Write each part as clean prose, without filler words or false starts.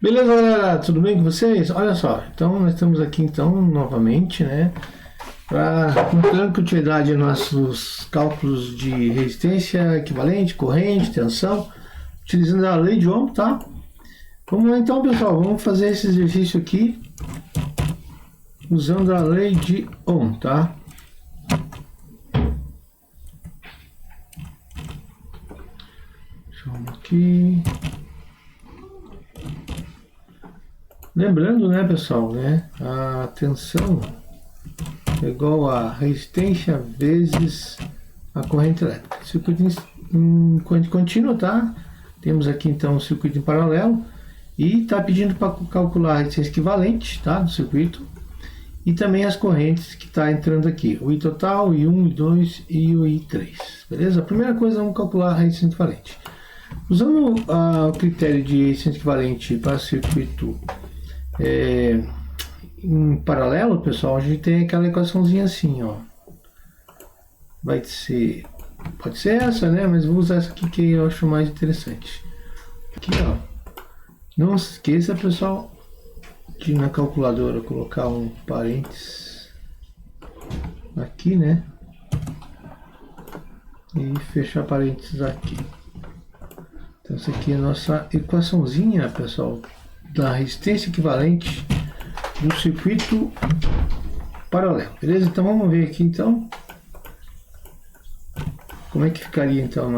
Beleza, galera? Tudo bem com vocês? Olha só, então nós estamos aqui então novamente, né, para com continuidade nossos cálculos de resistência, equivalente, corrente, tensão, utilizando a lei de Ohm, tá? Vamos lá então, pessoal, vamos fazer esse exercício aqui usando a lei de Ohm, tá? Deixa eu ver aqui. Lembrando, né, pessoal, né, a tensão é igual a resistência vezes a corrente elétrica. Circuito em corrente contínua, tá? Temos aqui então o circuito em paralelo e está pedindo para calcular a resistência equivalente, tá, do circuito e também as correntes que está entrando aqui, o I total, o I1, o I2 e o I3, beleza? A primeira coisa, vamos calcular a resistência equivalente. Usando o critério de resistência equivalente para circuito em paralelo, pessoal, a gente tem aquela equaçãozinha assim, ó. Vai ser, pode ser essa, né? Mas vou usar essa aqui que eu acho mais interessante. Aqui, ó. Não se esqueça, pessoal, de na calculadora colocar um parênteses aqui, né? E fechar parênteses aqui. Então, essa aqui é a nossa equaçãozinha, pessoal, da resistência equivalente do circuito paralelo, beleza? Então vamos ver aqui então como é que ficaria então a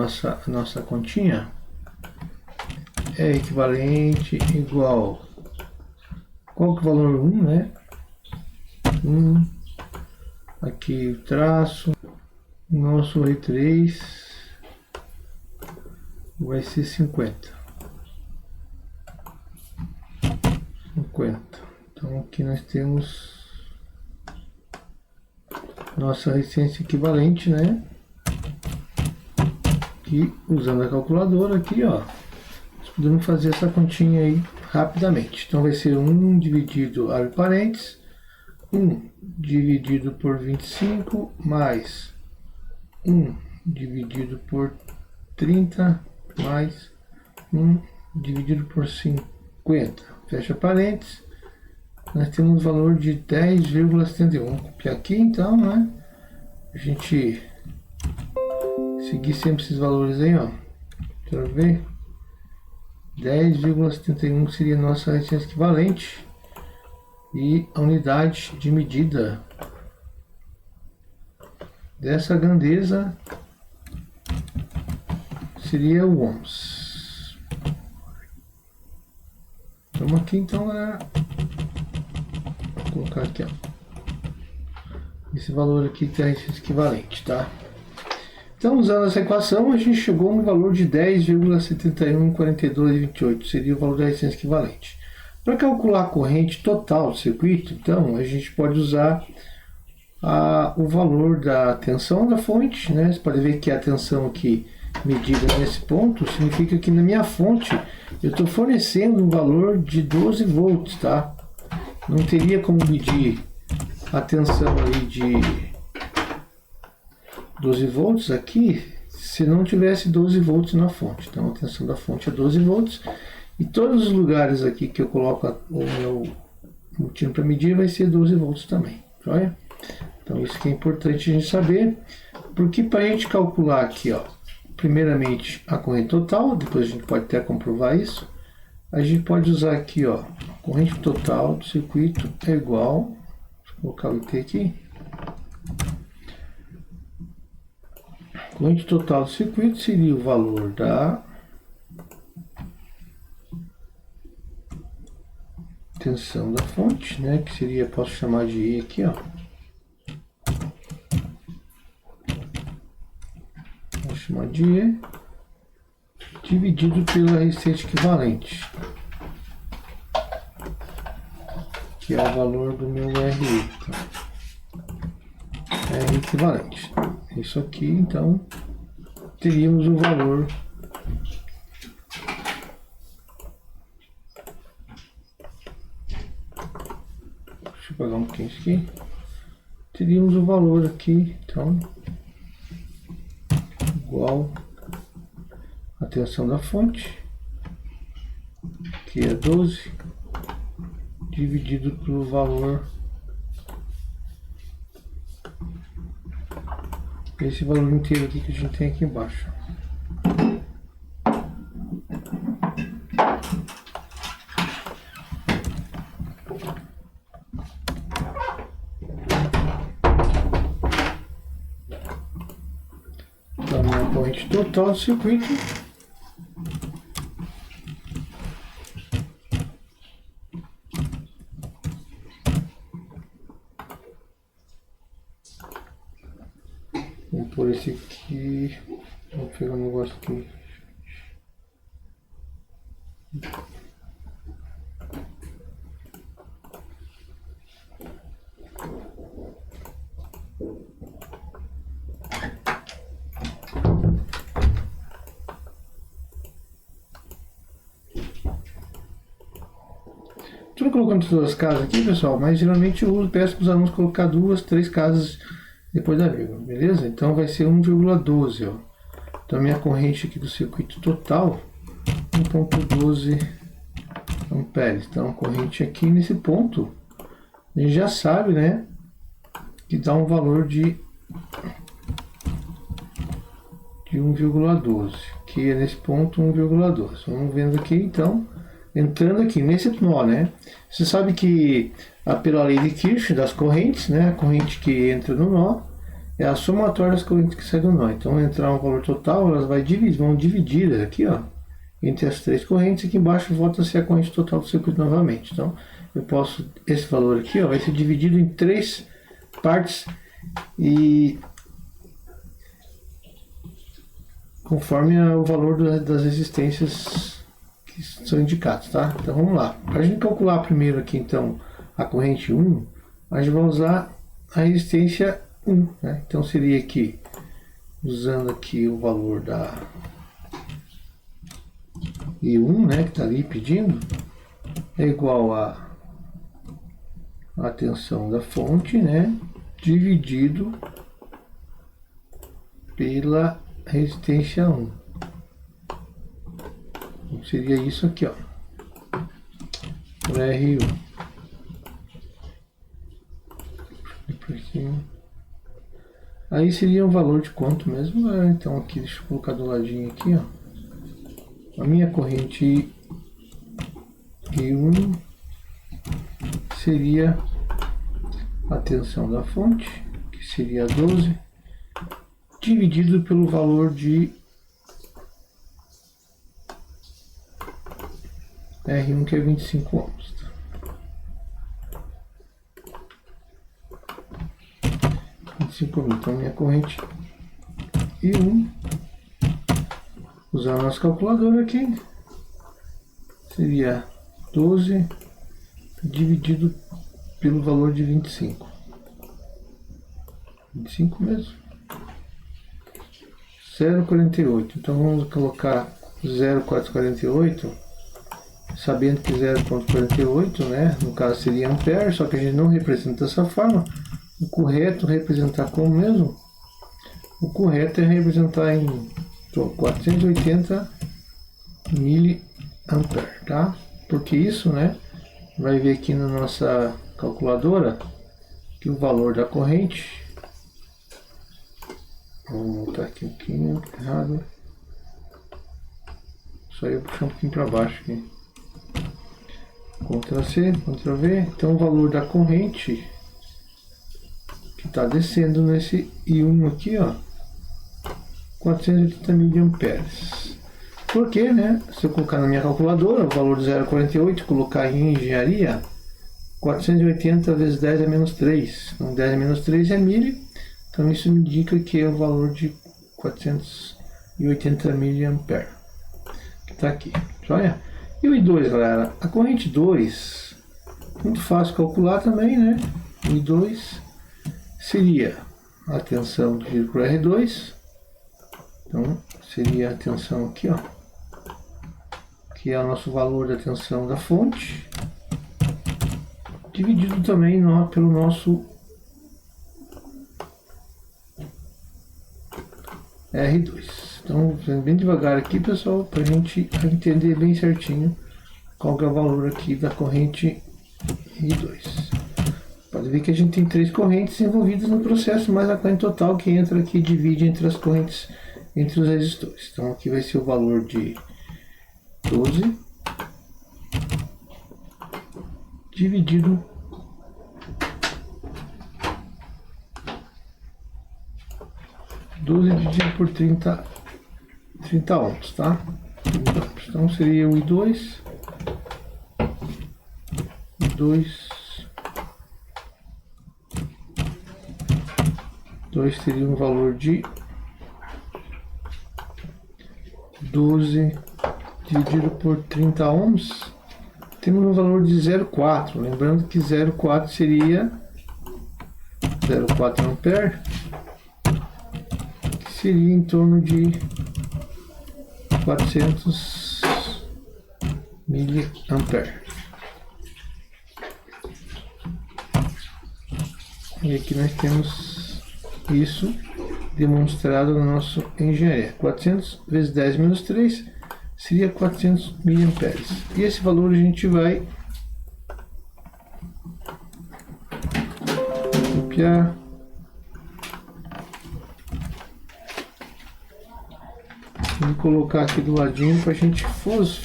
nossa continha. É equivalente igual, qual que é o valor 1, né? 1, aqui o traço, nosso E3 vai ser 50. Então aqui nós temos nossa resistência equivalente, né? Que usando a calculadora aqui, ó, nós podemos fazer essa continha aí rapidamente. Então vai ser 1 dividido, abre parênteses, 1 dividido por 25 mais 1 dividido por 30 mais 1 dividido por 50. Fecha parênteses. Nós temos o valor de 10,71. Copiar aqui então, né? A gente seguir sempre esses valores aí, ó. Quero ver. 10,71 seria a nossa resistência equivalente. E a unidade de medida dessa grandeza seria o ohms. Vamos aqui então, galera. Vou colocar aqui, ó, esse valor aqui que é a resistência equivalente, tá? Então, usando essa equação, a gente chegou no valor de 10,714228, seria o valor da resistência equivalente. Para calcular a corrente total do circuito, então, a gente pode usar o valor da tensão da fonte, né? Você pode ver que a tensão aqui medida nesse ponto significa que na minha fonte eu estou fornecendo um valor de 12 volts, tá? Não teria como medir a tensão aí de 12 volts aqui se não tivesse 12 volts na fonte. Então a tensão da fonte é 12 volts e todos os lugares aqui que eu coloco o meu multímetro para medir vai ser 12 volts também, joia? Então isso que é importante a gente saber, porque para a gente calcular aqui, ó, primeiramente a corrente total, depois a gente pode até comprovar isso. A gente pode usar aqui, ó, a corrente total do circuito é igual, deixa eu colocar o IT aqui. A corrente total do circuito seria o valor da tensão da fonte, né, que seria, posso chamar de I aqui, ó. Vou chamar de E, dividido pela resistência equivalente, que é o valor do meu RI, tá? R equivalente. Isso aqui, então, teríamos o valor deixa eu pegar um pouquinho isso aqui. Teríamos o valor aqui, então, igual a tensão da fonte que é 12, dividido pelo valor, esse valor inteiro aqui que a gente tem aqui embaixo. Então, a minha corrente total do circuito por esse aqui, vou pegar um negócio aqui. Estou colocando todas as casas aqui, pessoal, mas geralmente eu peço para os alunos colocar 2, 3 casas depois da vírgula, beleza? Então vai ser 1,12, ó. Então a minha corrente aqui do circuito total, 1,12 amperes. Então a corrente aqui nesse ponto, a gente já sabe, né, que dá um valor de 1,12, que é nesse ponto 1,12. Vamos vendo aqui, então, entrando aqui nesse nó, né? Você sabe que pela lei de Kirchhoff das correntes, né? A corrente que entra no nó é a somatória das correntes que saem do nó. Então, entrar um valor total, elas vão dividir aqui, ó, entre as 3 correntes. Aqui embaixo volta a ser a corrente total do circuito novamente. Então, eu posso, esse valor aqui, ó, vai ser dividido em 3 partes e conforme o valor das resistências que são indicados, tá? Então vamos lá. Para a gente calcular primeiro aqui, então, a corrente 1, a gente vai usar a resistência 1, né? Então seria aqui, usando aqui o valor da I1, né, que está ali pedindo, é igual a tensão da fonte, né, dividido pela resistência 1. Então, seria isso aqui, ó, por R1. Aí seria um valor de quanto mesmo? Então aqui, deixa eu colocar do ladinho aqui, ó. A minha corrente I1 seria a tensão da fonte, que seria 12, dividido pelo valor de R1, que é 25 ohms. 25 ohms. Então, minha corrente I1, usar a nossa calculadora aqui, seria 12 dividido pelo valor de 25. 25 mesmo. 0,48. Então vamos colocar 0,448, sabendo que 0,48, né, no caso seria ampere, só que a gente não representa dessa forma. O correto é representar como mesmo? O correto é representar em 480 miliampere, tá? Porque isso, né, vai ver aqui na nossa calculadora que o valor da corrente, vamos montar aqui um pouquinho errado, só eu puxar um pouquinho para baixo aqui, Ctrl C, Ctrl V. Então o valor da corrente que está descendo nesse I1 aqui, ó, 480 miliamperes. Porque, né, se eu colocar na minha calculadora o valor de 0,48, colocar em engenharia, 480 vezes 10 é menos 3. Então 10 menos 3 é 1000. Então isso me indica que é o valor de 480 miliamperes, que está aqui. Joia? E o I2, galera? A corrente 2, muito fácil calcular também, né? O I2 seria a tensão dividido por R2. Então seria a tensão aqui, ó, que é o nosso valor da tensão da fonte, dividido também pelo nosso R2. Então, bem devagar aqui, pessoal, para a gente entender bem certinho qual que é o valor aqui da corrente I2. Pode ver que a gente tem 3 correntes envolvidas no processo, mais a corrente total que entra aqui e divide entre as correntes, entre os resistores. Então aqui vai ser o valor de 12 dividido por 30 ohms, tá? Então seria o I2 teria um valor de 12 dividido por 30 ohms, temos um valor de 0,4. Lembrando que 0,4 seria 0,4 ampere, que seria em torno de 400 miliampere. E aqui nós temos isso demonstrado no nosso engenharia. 400 vezes 10 menos 3 seria 400 miliamperes. E esse valor a gente vai copiar, e colocar aqui do ladinho para a gente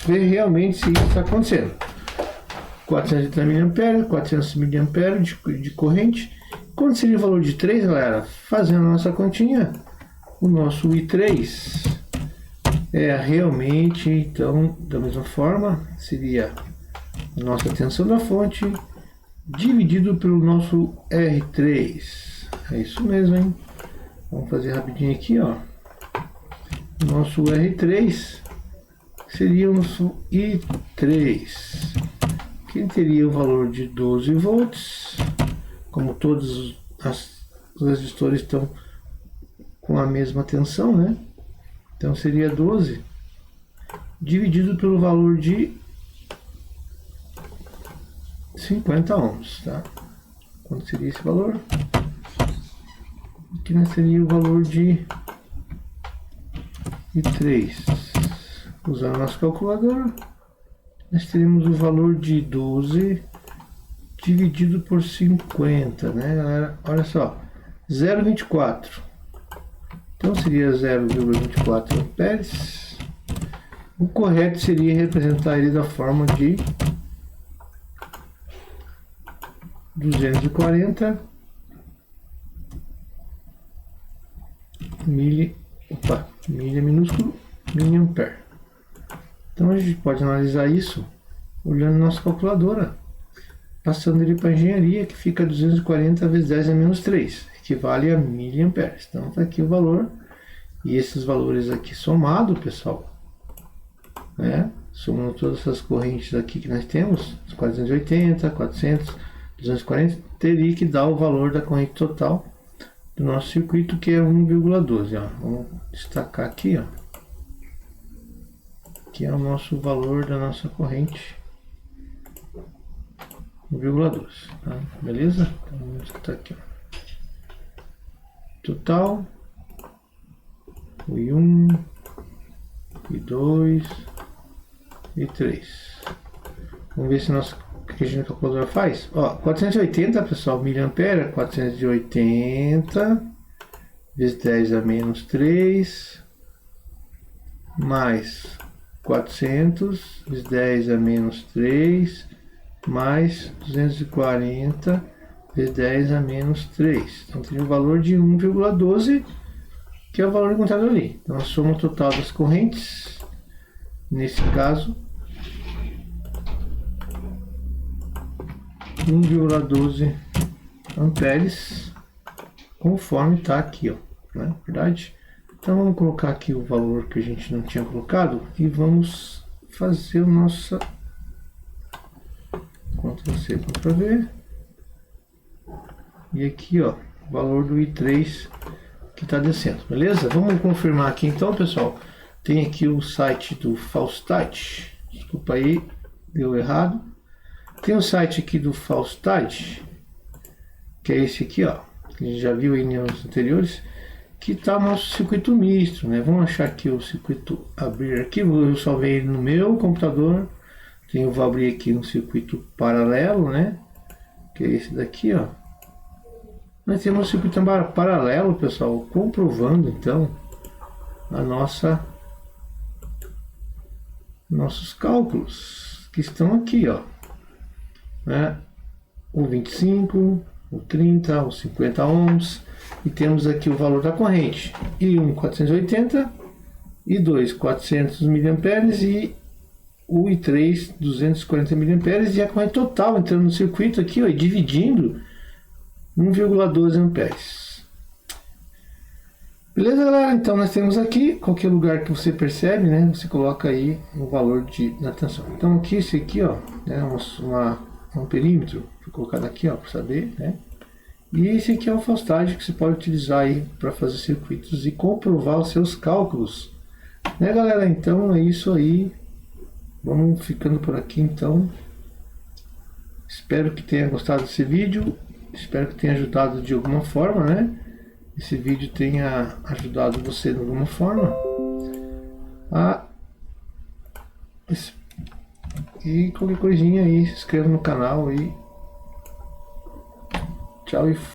ver realmente se isso está acontecendo. 430 miliamperes, 400 miliamperes de corrente. Quando seria o valor de 3, galera? Fazendo a nossa continha, o nosso I3 é realmente, então, da mesma forma, seria a nossa tensão da fonte dividido pelo nosso R3. É isso mesmo, hein? Vamos fazer rapidinho aqui, ó. Nosso R3 seria o nosso I3, que teria o valor de 12 volts. Como todos os resistores estão com a mesma tensão, né? Então seria 12 dividido pelo valor de 50 ohms, tá? Quanto seria esse valor? Aqui seria o valor de I3. Usando a nossa calculadora, nós teríamos o valor de 12 dividido por 50, né, galera? Olha só, 0,24. Então seria 0,24 amperes. O correto seria representar ele da forma de 240 milha minúsculo miliampere. Então a gente pode analisar isso olhando nossa calculadora, passando ele para a engenharia, que fica 240 vezes 10 a menos 3, equivale a miliamperes. Então está aqui o valor, e esses valores aqui somado, pessoal, né? Somando todas essas correntes aqui que nós temos, 480, 400, 240, teria que dar o valor da corrente total do nosso circuito, que é 1,12. Vamos destacar aqui, ó, que é o nosso valor da nossa corrente 1,12, tá? Beleza? Então vamos escutar aqui, ó. Total, o I1, I2 e 3. Vamos ver se nossa a calculadora faz. Ó, 480, pessoal, miliampere, 480 vezes 10 a menos 3 mais 400 vezes 10 a menos 3 mais 240 vezes 10 a menos 3. Então teria o valor de 1,12, que é o valor encontrado ali. Então a soma total das correntes, nesse caso, 1,12 amperes, conforme está aqui, ó, né? Verdade? Então vamos colocar aqui o valor que a gente não tinha colocado e vamos fazer o nosso Ctrl+C, Ctrl+V, e aqui, ó, o valor do I3 que está descendo, beleza? Vamos confirmar aqui então, pessoal. Tem aqui o site do Faustat, desculpa aí, deu errado. Tem o site aqui do Faustat, que é esse aqui, ó, que a gente já viu aí nos anteriores, que está o nosso circuito misto, né? Vamos achar aqui o circuito, abrir aqui, eu salvei ele no meu computador, Eu vou abrir aqui um circuito paralelo, né? Que é esse daqui, ó. Nós temos um circuito paralelo, pessoal, comprovando então a nossos cálculos que estão aqui, ó, né? O 25, o 30, o 50 ohms, e temos aqui o valor da corrente, I1 480, I2 400 miliamperes e o I3 240 miliamperes, e a corrente total entrando no circuito aqui, ó, e dividindo 1,12 amperes. Beleza, galera? Então nós temos aqui, qualquer lugar que você percebe, né, você coloca aí o valor da tensão. Então aqui, esse aqui, ó, né, um perímetro, vou colocar aqui, ó, para saber, né. E esse aqui é o Faustage que você pode utilizar aí para fazer circuitos e comprovar os seus cálculos, né, galera? Então é isso aí. Vamos ficando por aqui, então. Espero que tenha gostado desse vídeo. Espero que tenha ajudado de alguma forma, né? Esse vídeo tenha ajudado você de alguma forma. E qualquer coisinha aí, se inscreva no canal e tchau e